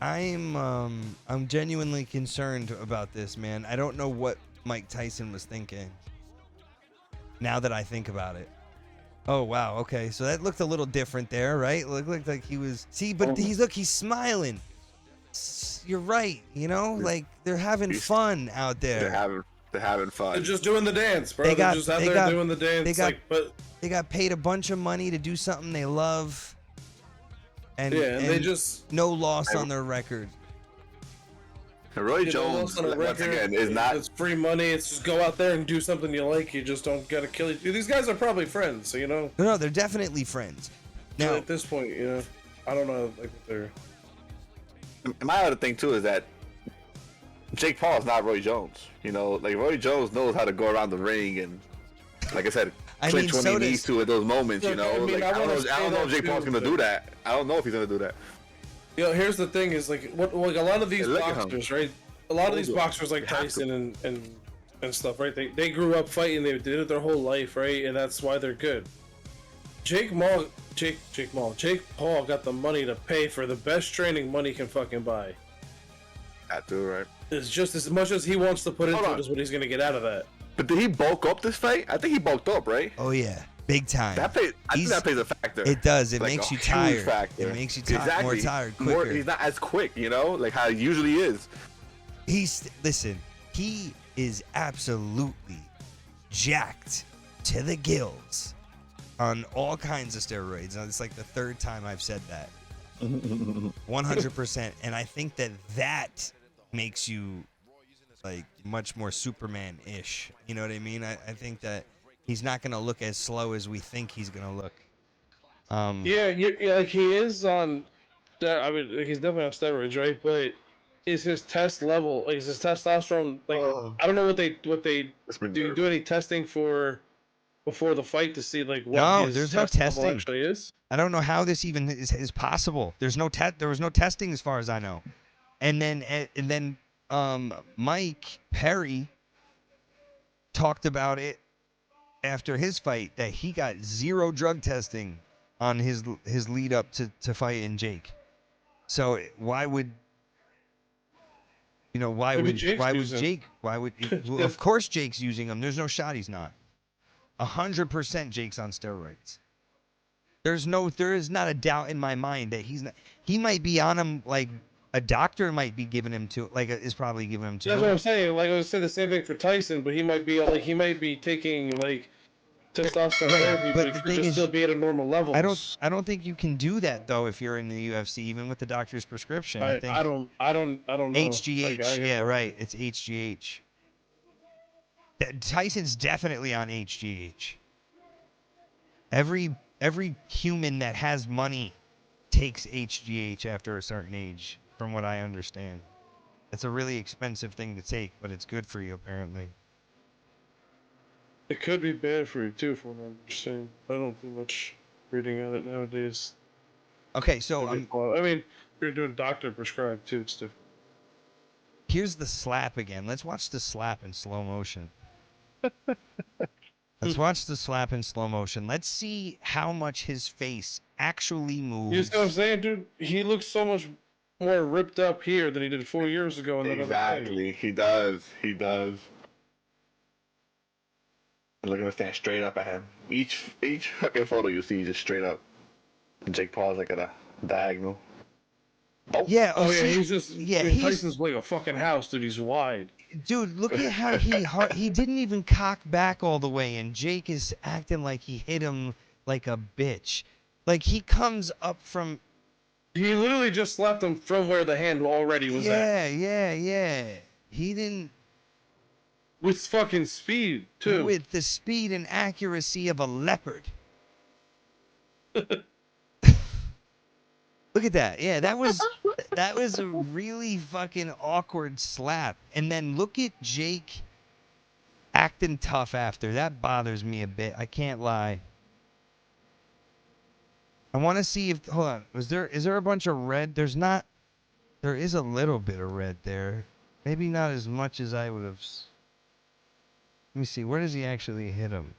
I'm genuinely concerned about this, man. I don't know what Mike Tyson was thinking. Now that I think about it. Oh wow, okay. So that looked a little different there, right? Looked like he was but he's smiling. You're right, you know? Like they're having fun out there. They're having fun. They're just doing the dance, bro. They got- They're just out they there got- doing the dance. they got- like, but They got paid a bunch of money to do something they love. And, yeah, and they just no loss on their record. Roy Jones, on a once record. again, is not. It's free money. It's just go out there and do something you like. You just don't gotta kill each. These guys are probably friends, so you know. No, they're definitely friends. Now, At this point, you know, I don't know, like what they're. My other thing too is that Jake Paul is not Roy Jones. You know, like Roy Jones knows how to go around the ring and, like I said, clinch when he needs to at those moments. You know, like I don't know if Jake Paul's gonna do that. I don't know if he's gonna do that. You know, here's the thing: is like what like a lot of these look at him. boxers, right? A lot of these Hold boxers, like You have Tyson and stuff, right? They grew up fighting. They did it their whole life, right? And that's why they're good. Jake Paul got the money to pay for the best training money can fucking buy. That too, right? It's just as much as he wants to put into Hold it on. is what he's gonna get out of that. But did he bulk up this fight? I think he bulked up, right? oh yeah, big time. I think that plays a factor. It does. It Like makes a you huge tired. factor. It makes you more Exactly. tired quicker. He's not as quick, you know, like how he usually is. Listen, he is absolutely jacked to the gills on all kinds of steroids. Now, it's like the third time I've said that. 100%. And I think that makes you like much more Superman-ish. You know what I mean? I think that he's not going to look as slow as we think he's going to look. Yeah, like he is on. I mean, like, he's definitely on steroids, right? But is his test level? Is his testosterone like? I don't know what they It's been do. You do any testing for before the fight to see like what No, his there's no test level testing. actually is? I don't know how this even is possible. There was no testing as far as I know. And then Mike Perry talked about it after his fight that he got zero drug testing on his lead up to fighting Jake. So why would Jake? Well, of course Jake's using them. There's no shot he's not. 100% Jake's on steroids. There is not a doubt in my mind that he's not. He might be on him like a doctor might be giving him to, like is probably giving him to. That's what I'm saying. Like I was saying the same thing for Tyson, but he might be taking like testosterone therapy, But but the he thing could is, still be at a normal level. I don't think you can do that though if you're in the UFC, even with the doctor's prescription. I think I don't know. HGH. Like, Yeah, right. It's HGH. Tyson's definitely on HGH. Every human that has money takes HGH after a certain age, from what I understand. It's a really expensive thing to take, but it's good for you apparently. It could be bad for you too, from what I'm understanding. I don't do much reading on it nowadays. Okay, so I mean, if you're doing doctor prescribed too, it's different. here's the slap again. Let's watch the slap in slow motion. Let's watch the slap in slow motion. Let's see how much his face actually moves. You see what I'm saying, dude? He looks so much more ripped up here than he did 4 years ago. In Exactly. He does. Look at him stand straight up at him. Each fucking photo you see just straight up. And Jake Paul's like at a diagonal. Oh. Yeah. Oh yeah, see, he's just. yeah. I mean, Tyson's like a fucking house, dude. He's wide. Dude, look at how he didn't even cock back all the way, and Jake is acting like he hit him like a bitch. Like he comes up from He literally just slapped him from where the hand already was at. Yeah. He didn't With fucking speed, too. with the speed and accuracy of a leopard. Look at that. Yeah, that was a really fucking awkward slap. And then look at Jake acting tough after. That bothers me a bit. I can't lie. I want to see if hold on. Is there a bunch of red? There's not. There is a little bit of red there. Maybe not as much as I would have. Let me see. Where does he actually hit him?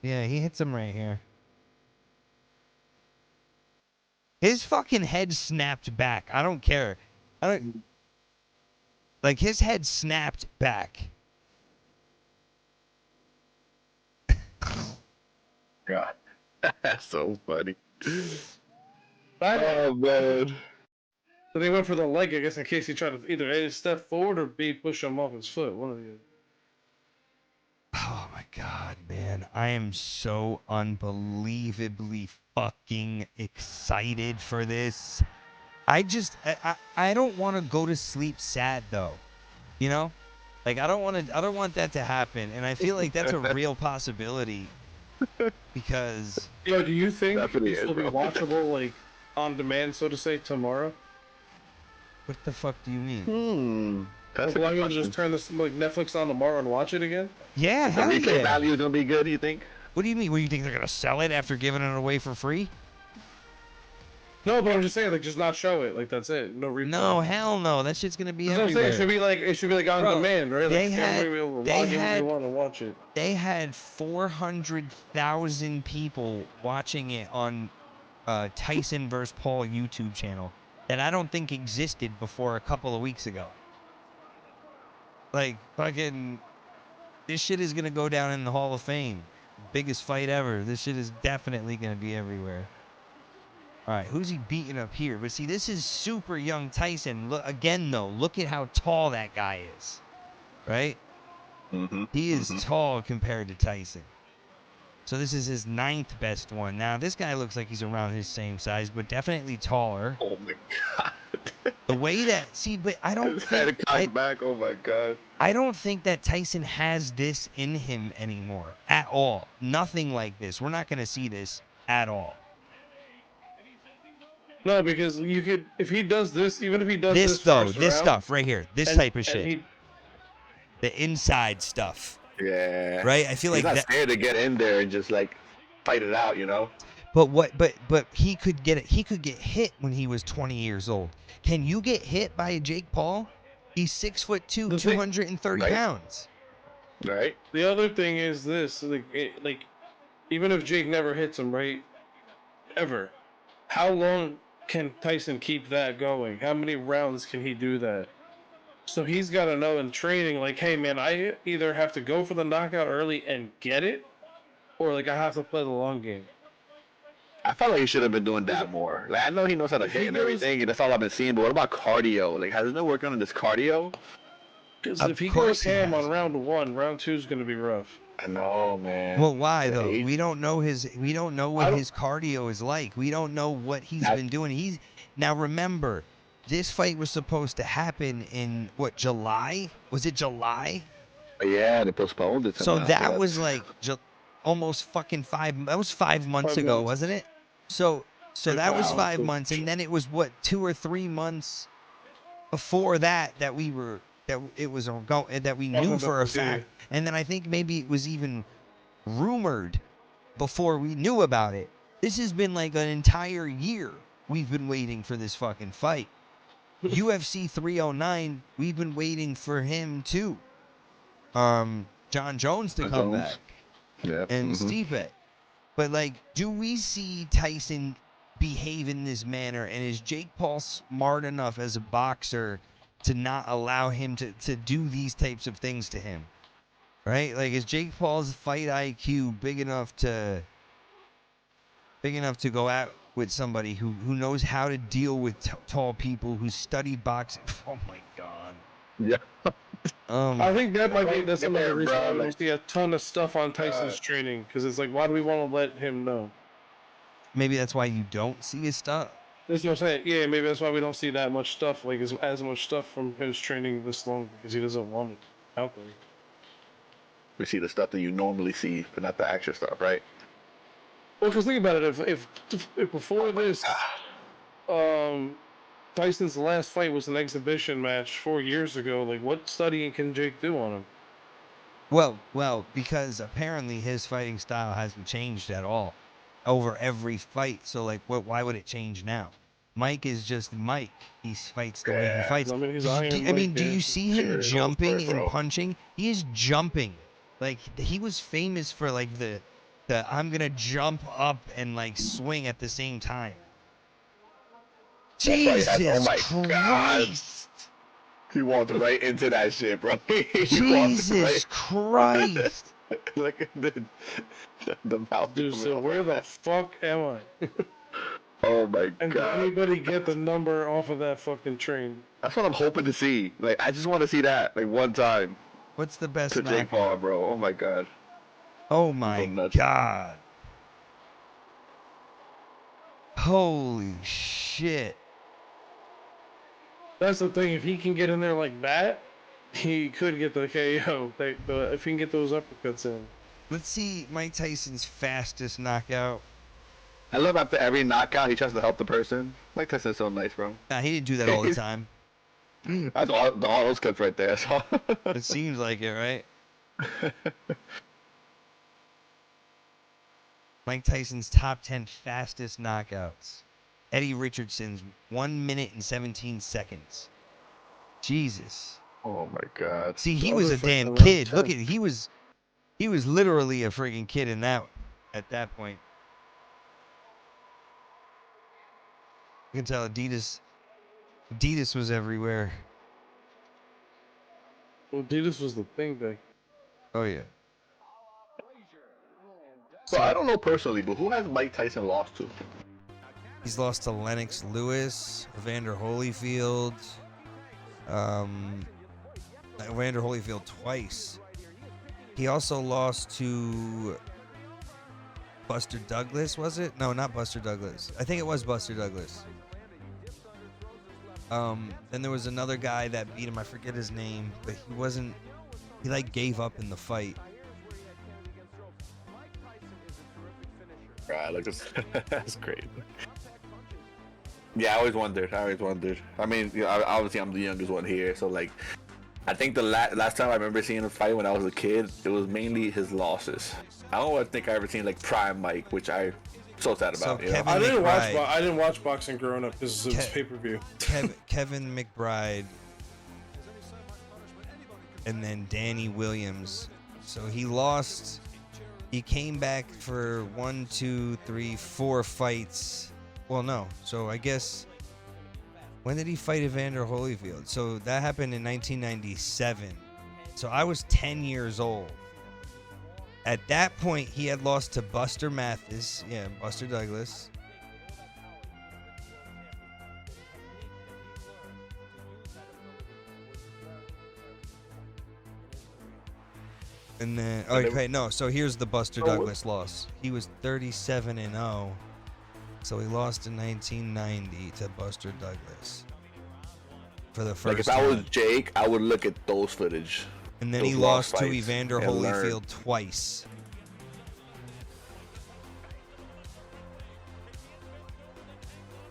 Yeah, he hits him right here. His fucking head snapped back. I don't care. I don't like his head snapped back. God, that's so funny. But Oh man. they went for the leg, I guess, in case he tried to either A, step forward or B, push him off his foot. One of the other. Oh my god, man. I am so unbelievably fucking excited for this. I don't want to go to sleep sad though. You know? Like I don't want that to happen, and I feel like that's a real possibility because Yo, do you think Definitely this is, will be bro. watchable, like, on demand, so to say, tomorrow? what the fuck do you mean? That's Like, a will I good be able to question. just turn this, like, Netflix on tomorrow and watch it again? Yeah, The hell replay yeah. value is gonna be good. You think? What do you mean? What do you think they're gonna sell it after giving it away for free? No, but I'm just saying, like, just not show it. Like, that's it. No replay. No, hell no. That shit's gonna be That's what I'm saying. everywhere. It should be like on Bro, demand, right? Like, they everybody had will be able to they log in when they had want to watch it. they had 400,000 people watching it on Tyson vs. Paul YouTube channel that I don't think existed before a couple of weeks ago. Like fucking, this shit is gonna go down in the Hall of Fame. Biggest fight ever. This shit is definitely gonna be everywhere. All right, who's he beating up here? But see, this is super young Tyson. Look again, though. Look at how tall that guy is, right? He is tall compared to Tyson. So this is his 9th best one. Now this guy looks like he's around his same size, but definitely taller. Oh my god. The way that but I don't His head think cocked back. Oh my god. I don't think that Tyson has this in him anymore at all. Nothing like this. We're not gonna see this at all. No, because you could, if he does this, even if he does This this though, first this round, stuff right here, this type of and shit, he, the inside stuff, Yeah. right? I feel He's like not that. scared to get in there and just like fight it out, you know? But what? But he could get it. He could get hit when he was 20 years old. Can you get hit by a Jake Paul? He's 6'2", The thing- 230 Right. pounds. Right? the other thing is this, like, even if Jake never hits him, right, ever, how long can Tyson keep that going? How many rounds can he do that? So he's got to know in training, like, hey man, I either have to go for the knockout early and get it, or like I have to play the long game. I felt like he should have been doing that more. Like I know he knows how to If hit he and goes- everything, and that's all I've been seeing. But what about cardio? Like, has he been working on this cardio? Because Of if he course goes he ham has. on round 1, round 2 is going to be rough. I know, man. Well, why The though? age- We don't know what I don't- his cardio is like. We don't know what he's That- been doing. Now remember, this fight was supposed to happen in what, July? Was it July? Yeah, they postponed it. So now, that yeah. was like almost fucking 5. That was 5 months 5 ago, months. wasn't it? So that was Wow. 5 months, and then it was what, 2 or 3 months before that that we knew for a fact. And then I think maybe it was even rumored before we knew about it. This has been like an entire year we've been waiting for this fucking fight. UFC 309, we've been waiting for him too. John Jones to John come Jones. back Yeah. and Stipe. But like, do we see Tyson behave in this manner? And is Jake Paul smart enough as a boxer to not allow him to do these types of things to him? Right? Like, is Jake Paul's fight IQ big enough to go out with somebody who knows how to deal with tall people, who studied boxing? Oh my god. Yeah. I think that might be that's another reason bro, why we don't like- see a ton of stuff on Tyson's training, because it's like, why do we want to let him know? Maybe that's why you don't see his stuff. That's what I'm saying. Yeah, maybe that's why we don't see that much stuff, like as much stuff from his training this long, because he doesn't want it out there. We see the stuff that you normally see, but not the extra stuff, right? Well, because think about it, if before this, Tyson's last fight was an exhibition match 4 years ago, like what studying can Jake do on him? Well, because apparently his fighting style hasn't changed at all over every fight. So like, why would it change now? Mike is just Mike. He fights the way he fights. I mean, he's Iron I Mike, mean, do yeah. you see him jumping and bro. punching? He is jumping. Like he was famous for like the I'm gonna jump up and like swing at the same time. Jesus Christ! He walked right into that shit, bro. Jesus Christ! Look at the mouth. Dude, so where the fuck am I? Oh my And god. did anybody get the number off of that fucking train? That's what I'm hoping to see. Like, I just want to see that, like, one time. What's the best To Jake Paul, bro. Oh my god. Oh my god. Holy shit. That's the thing. If he can get in there like that, he could get the KO. If he can get those uppercuts in. Let's see Mike Tyson's fastest knockout. I love after every knockout, he tries to help the person. Mike Tyson's so nice, bro. Nah, he didn't do that all the time. That's all those cuts right there. So. It seems like it, right? Mike Tyson's top 10 fastest knockouts. Eddie Richardson's 1 minute and 17 seconds. Jesus. Oh my god. See, he was a damn kid. Look at he was literally a friggin' kid in that at that point. You can tell Adidas was everywhere. Well, Adidas was the thing back. Oh yeah. So I don't know personally, but who has Mike Tyson lost to? He's lost to Lennox Lewis, Evander Holyfield, Evander Holyfield twice. He also lost to Buster Douglas, was it? No, not Buster Douglas. I think it was Buster Douglas. Then there was another guy that beat him. I forget his name, but he like gave up in the fight. Right, look, that's great. Yeah, I always wondered. I mean, you know, obviously I'm the youngest one here, so like, I think the last time I remember seeing him fight when I was a kid, it was mainly his losses. I don't think I ever seen like Prime Mike, which I'm so sad about. So you know? I didn't watch boxing growing up because it was pay-per-view. Kevin McBride, and then Danny Williams. So he lost. He came back for 1, 2, 3, 4 fights. Well, no. So I guess, when did he fight Evander Holyfield? So that happened in 1997. So I was 10 years old. At that point, he had lost to Buster Mathis. Yeah, Buster Douglas. And then, okay, no. So here's the Buster Douglas loss. He was 37-0. So he lost in 1990 to Buster Douglas for the first Like if time. I was Jake, I would look at those footage. And then those he lost to fights Evander and Holyfield learn. twice.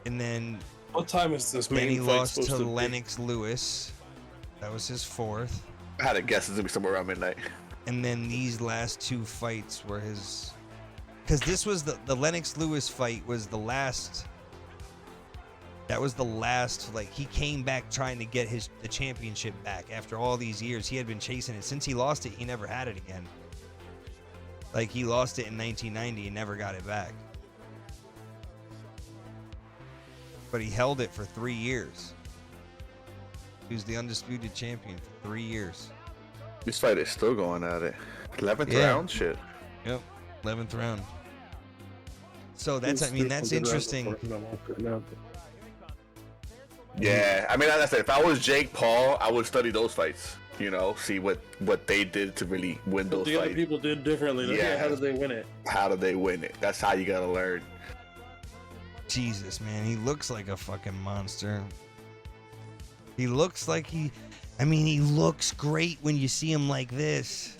And then What time is this he main fight lost supposed to to be? Lennox Lewis. That was his 4th. I had a guess it's gonna be somewhere around midnight. And then these last 2 fights were his, because this was the Lennox Lewis fight was the last. That was the last. Like, he came back trying to get the championship back after all these years. He had been chasing it since he lost it. He never had it again. Like, he lost it in 1990 and never got it back. But he held it for 3 years. He was the undisputed champion for 3 years. This fight is still going at it. 11th Yeah. round, shit. Yep, 11th round. So that's interesting. Yeah, I mean, like I said, if I was Jake Paul, I would study those fights. You know, see what they did to really win those The other fights. people did differently. Like, Yeah. yeah, how did they win it? How did they win it? That's how you gotta learn. Jesus, man, he looks like a fucking monster. He looks like he looks great when you see him like this.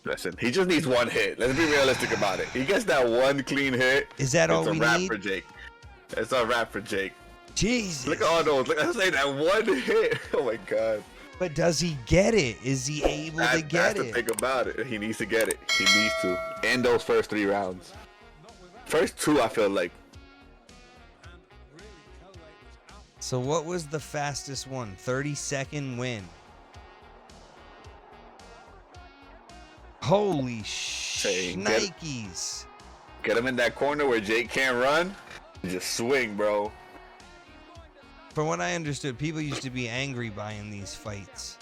Listen, he just needs one hit. Let's be realistic about it. He gets that one clean hit. Is that all we need? It's a wrap need? for Jake. It's a wrap for Jake. Jesus. Look at all those. Look, I say that one hit. Oh my god. But does he get it? Is he able to get That's it? the thing about it. He needs to get it. He needs to. In those first 3 rounds. First 2, I feel like. So what was the fastest one? 30-second win. Holy shnikes. Get him in that corner where Jake can't run. Just swing, bro. From what I understood, people used to be angry buying these fights.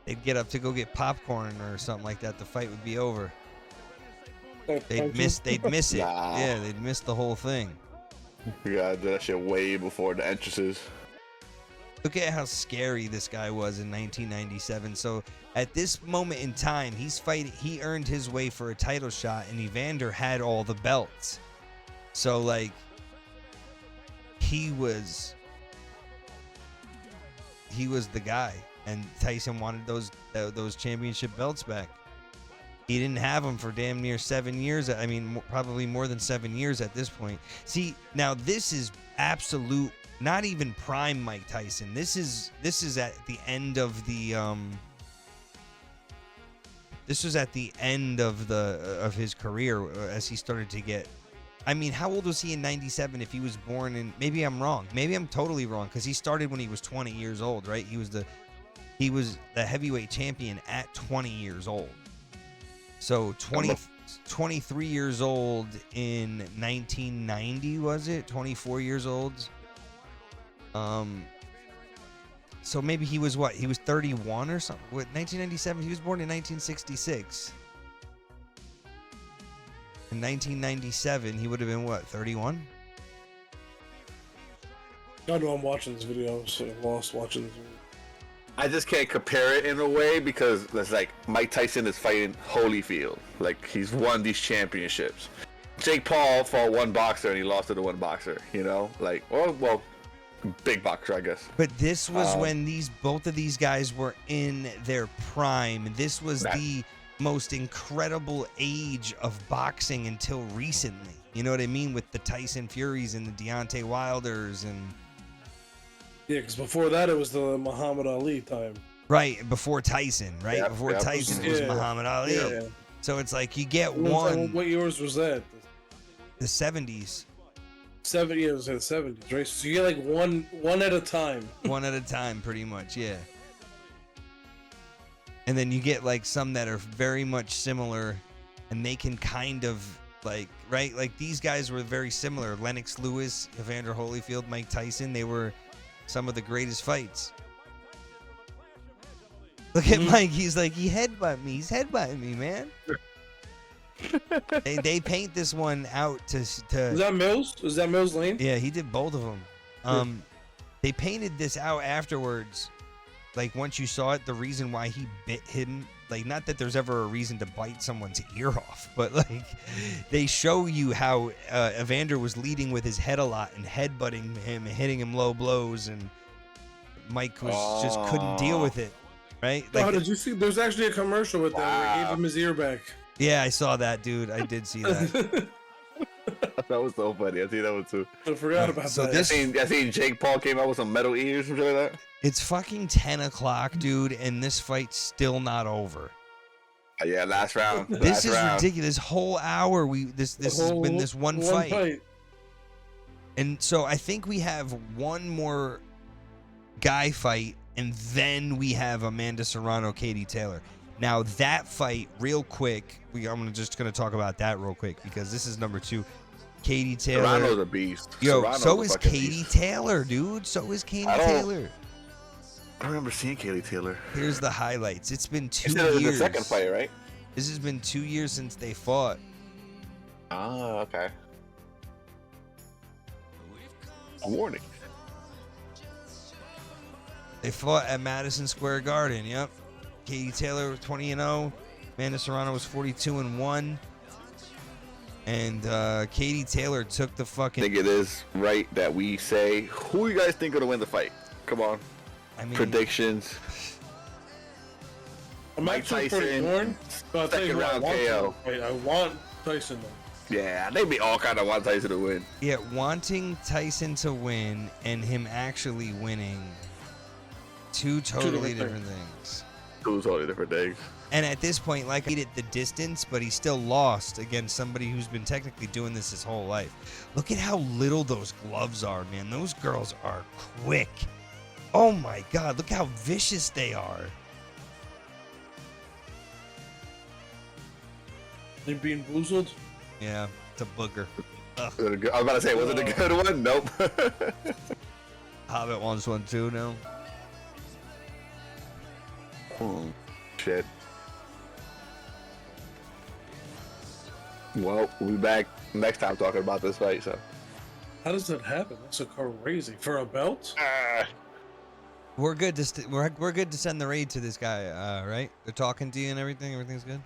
They'd get up to go get popcorn or something like that. The fight would be over. They'd miss it. Nah. Yeah, they'd miss the whole thing. We gotta do that shit way before the entrances. Look at how scary this guy was in 1997. So at this moment in time, he earned his way for a title shot, and Evander had all the belts. So like, he was the guy, and Tyson wanted those championship belts back. He didn't have them for damn near 7 years. I mean, probably more than 7 years at this point. See, now this is absolute, not even prime Mike Tyson. This is at the end of the this was at the end of his career as he started to get. I mean, how old was he in 97 if he was born in, maybe I'm wrong. Maybe I'm totally wrong, because he started when he was 20 years old, right? He was the heavyweight champion at 20 years old. So 23 years old in 1990, was it? 24 years old. So maybe he was what? He was 31 or something. What, 1997? He was born in 1966. In 1997, he would have been what? 31? I know I'm watching this video, so I'm lost watching this video. I just can't compare it in a way because it's like Mike Tyson is fighting Holyfield. Like, he's won these championships. Jake Paul fought one boxer and he lost to the one boxer, you know? Like, well, big boxer, I guess. But this was when both of these guys were in their prime. This was the most incredible age of boxing until recently. You know what I mean? With the Tyson Furies and the Deontay Wilders and... Yeah, because before that it was the Muhammad Ali time. Right, before Tyson, right? Yep, before yep. Tyson, it was Muhammad Ali. Yeah. So it's like you get one... What years was that? The 70s. 70 years in the 70s, right? So you get like one at a time. One at a time, pretty much, yeah. And then you get like some that are very much similar, and they can kind of like, right? Like these guys were very similar. Lennox Lewis, Evander Holyfield, Mike Tyson, they were some of the greatest fights. Look at Mike, he's like, he's headbutting me, man. they paint this one out to Was that Mills? Was that Mills Lane? Yeah, he did both of them. They painted this out afterwards. Like, once you saw it, the reason why he bit him, like, not that there's ever a reason to bite someone's ear off, but, like, they show you how Evander was leading with his head a lot and headbutting him and hitting him low blows, and Mike just couldn't deal with it, right? Like, Oh, did you see? There's actually a commercial with that where he gave him his ear back. yeah, I saw that, dude. I did see that. That was so funny. I see that one too. I forgot about So that. I seen Jake Paul came out with some metal ears and shit like that. It's fucking 10 o'clock, dude, and this fight's still not over. Yeah, last round. This is ridiculous. This whole hour, this has been this one fight. And so I think we have one more guy fight, and then we have Amanda Serrano, Katie Taylor. Now that fight, real quick, I'm just gonna talk about that real quick because this is number 2. Katie Taylor. Serrano's a beast. Yo, Serrano's so a is fucking Katie beast. Taylor, dude. So is Katie Taylor. I don't remember seeing Katie Taylor. Here's the highlights. It's been 2 Instead of years. the second fight, right? This has been 2 years since they fought. Oh, okay. A warning. They fought at Madison Square Garden. Yep. Katie Taylor was 20-0. Amanda Serrano was 42-1. And Katie Taylor took the I fucking. think it is right that we say who you guys think are gonna win the fight. Come on, I mean, predictions. I'm Mike actually pretty Tyson, torn, but I'll tell you second who I round want KO. to fight. I want Tyson though. Yeah, they be all kind of want Tyson to win. Yeah, wanting Tyson to win and him actually winning, two totally different things. Two totally different things. And at this point, like, he needed the distance, but he still lost against somebody who's been technically doing this his whole life. Look at how little those gloves are, man. Those girls are quick. Oh my God, look how vicious they are. You being boozled? Yeah, it's a booger. Ugh. I was about to say, was it a good one? Nope. Hobbit wants one too now. Shit. Well, we'll be back next time talking about this fight. So. How does that happen? That's a crazy for a belt. We're good to we're good to send the raid to this guy, right? They're talking to you and everything. Everything's good.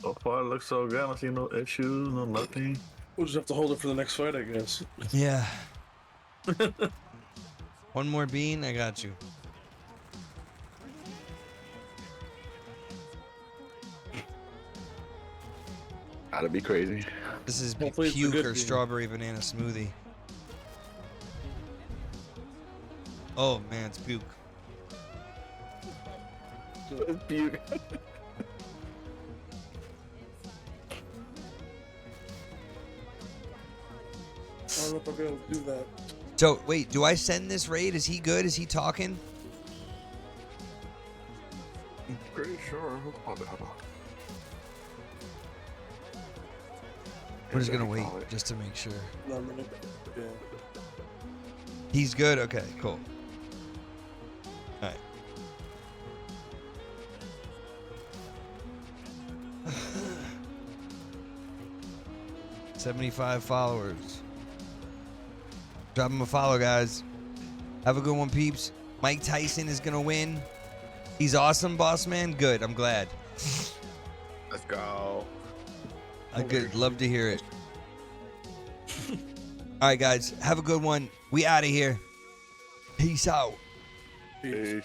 So far, it looks so good. I don't see no issues, no nothing. We'll just have to hold it for the next fight, I guess. Yeah. One more bean, I got you. Gotta be crazy. This is Hopefully it's a puke good or bean. strawberry banana smoothie. Oh man, it's puke. It's beautiful. I don't know if I'll be able to do that. So wait, do I send this raid? Is he good? Is he talking? I'm pretty sure. Hold on. We're just gonna wait just to make sure. No, I'm gonna, yeah. He's good? Okay, cool. Alright. $75 followers. Drop him a follow, guys. Have a good one, peeps. Mike Tyson is gonna win. He's awesome, boss man. Good, I'm glad. Let's go. Good. Love to hear it. All right, guys. Have a good one. We out of here. Peace out. Peace.